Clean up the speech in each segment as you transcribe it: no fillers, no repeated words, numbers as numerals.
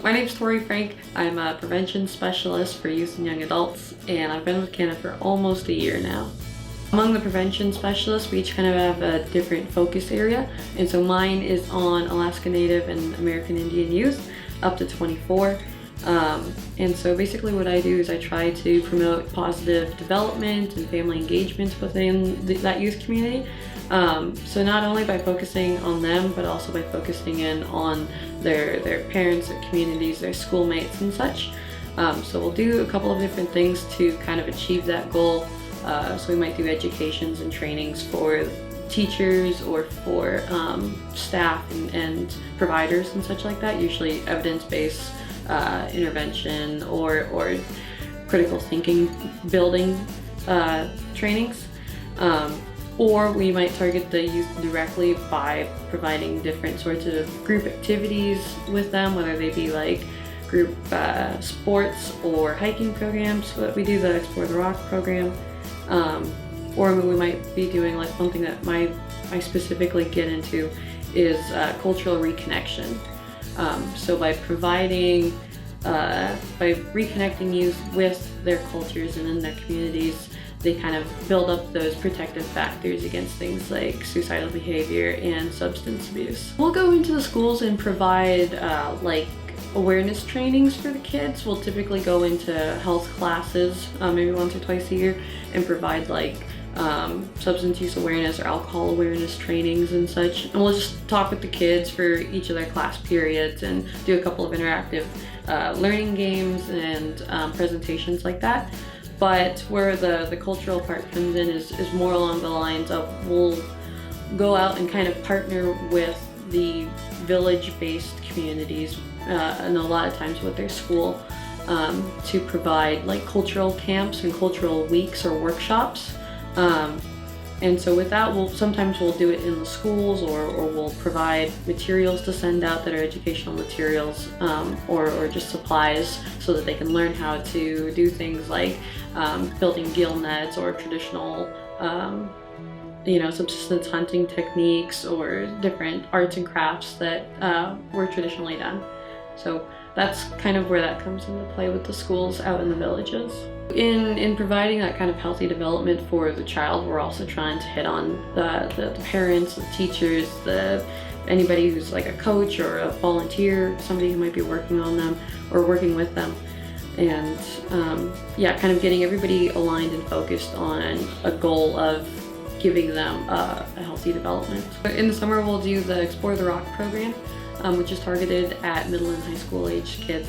My name's Tori Frank. I'm a prevention specialist for youth and young adults, and I've been with KANA for almost a year now. Among the prevention specialists, we each kind of have a different focus area, and so mine is on Alaska Native and American Indian youth up to 24. And so basically what I do is I try to promote positive development and family engagement within that youth community. So not only by focusing on them, but also by focusing in on their parents, their communities, their schoolmates and such. So we'll do a couple of different things to kind of achieve that goal. So we might do educations and trainings for teachers or for staff and providers and such like that, usually evidence-based intervention or critical thinking building trainings. Or we might target the youth directly by providing different sorts of group activities with them, whether they be like group sports or hiking programs. So we do the Explore the Rock program. Or we might be doing like something that I specifically get into is cultural reconnection. So by providing, by reconnecting youth with their cultures and in their communities, they kind of build up those protective factors against things like suicidal behavior and substance abuse. We'll go into the schools and provide like awareness trainings for the kids. We'll typically go into health classes maybe once or twice a year and provide like substance use awareness or alcohol awareness trainings and such. And we'll just talk with the kids for each of their class periods and do a couple of interactive learning games and presentations like that. But where the cultural part comes in is more along the lines of we'll go out and kind of partner with the village-based communities and a lot of times with their school to provide like cultural camps and cultural weeks or workshops. And so with that, sometimes we'll do it in the schools or we'll provide materials to send out that are educational materials or just supplies so that they can learn how to do things like building gill nets or traditional subsistence hunting techniques or different arts and crafts that were traditionally done. So that's kind of where that comes into play with the schools out in the villages. In providing that kind of healthy development for the child, we're also trying to hit on the parents, the teachers, anybody who's like a coach or a volunteer, somebody who might be working on them or working with them. And kind of getting everybody aligned and focused on a goal of giving them a healthy development. In the summer, we'll do the Explore the Rock program, which is targeted at middle and high school age kids.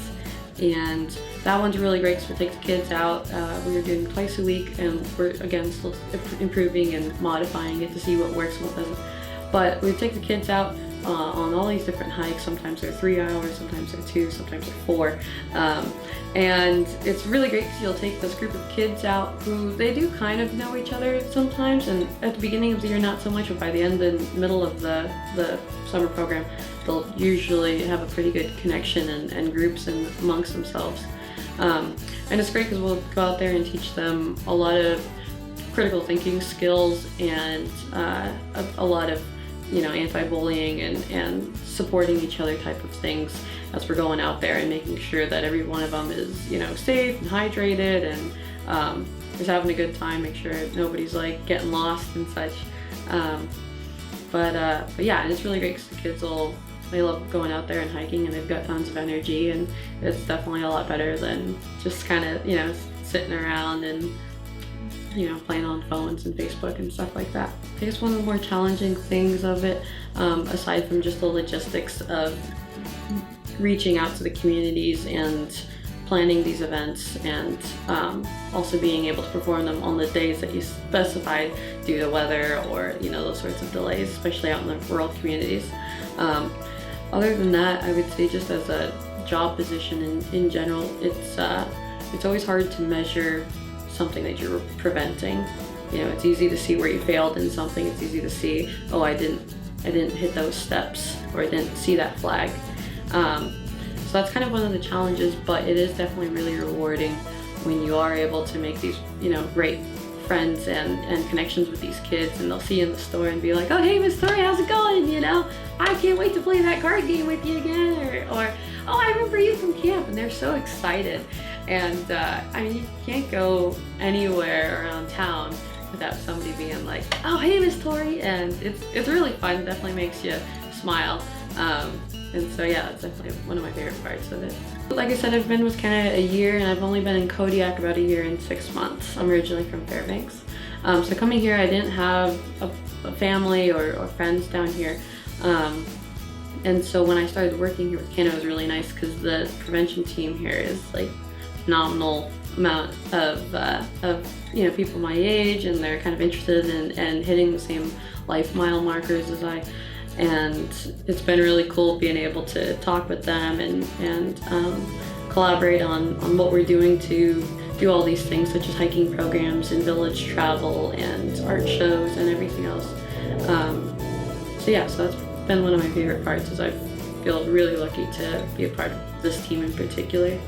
And that one's really great because we take the kids out. We are doing twice a week, and we're again still improving and modifying it to see what works and what doesn't. But we take the kids out on all these different hikes. Sometimes they're 3 hours, sometimes they're 2, sometimes they're 4. And it's really great because you'll take this group of kids out who they do kind of know each other sometimes, and at the beginning of the year not so much, but by the end and middle of the summer program, they'll usually have a pretty good connection and groups and amongst themselves. And it's great because we'll go out there and teach them a lot of critical thinking skills and a lot of anti-bullying and supporting each other type of things as we're going out there and making sure that every one of them is safe and hydrated and is having a good time, make sure nobody's like getting lost and such. But yeah, and it's really great because the kids they love going out there and hiking, and they've got tons of energy, and it's definitely a lot better than just kind of sitting around and playing on phones and Facebook and stuff like that. I guess one of the more challenging things of it, aside from just the logistics of reaching out to the communities and planning these events and also being able to perform them on the days that you specified due to weather or those sorts of delays, especially out in the rural communities. Other than that, I would say just as a job position in general, it's always hard to measure something that you're preventing. It's easy to see where you failed in something. It's easy to see, oh, I didn't hit those steps, or I didn't see that flag. So that's kind of one of the challenges, but it is definitely really rewarding when you are able to make these, great friends and connections with these kids, and they'll see you in the store and be like, oh, hey, Miss Tori, how's it going? I can't wait to play that card game with you again, or oh, I remember you from camp, and they're so excited. And I mean, you can't go anywhere around town without somebody being like, oh, hey, Miss Tori, and it's really fun. It definitely makes you smile. And so yeah, that's definitely one of my favorite parts of it. Like I said, I've been with KANA a year, and I've only been in Kodiak about a year and 6 months. I'm originally from Fairbanks. So coming here, I didn't have a family or friends down here. And so when I started working here with KANA, it was really nice because the prevention team here is like phenomenal amount of you know, people my age, and they're kind of interested in hitting the same life mile markers as I. And it's been really cool being able to talk with them and collaborate on what we're doing to do all these things, such as hiking programs and village travel and art shows and everything else. So yeah, so that's been one of my favorite parts, is I feel really lucky to be a part of this team in particular.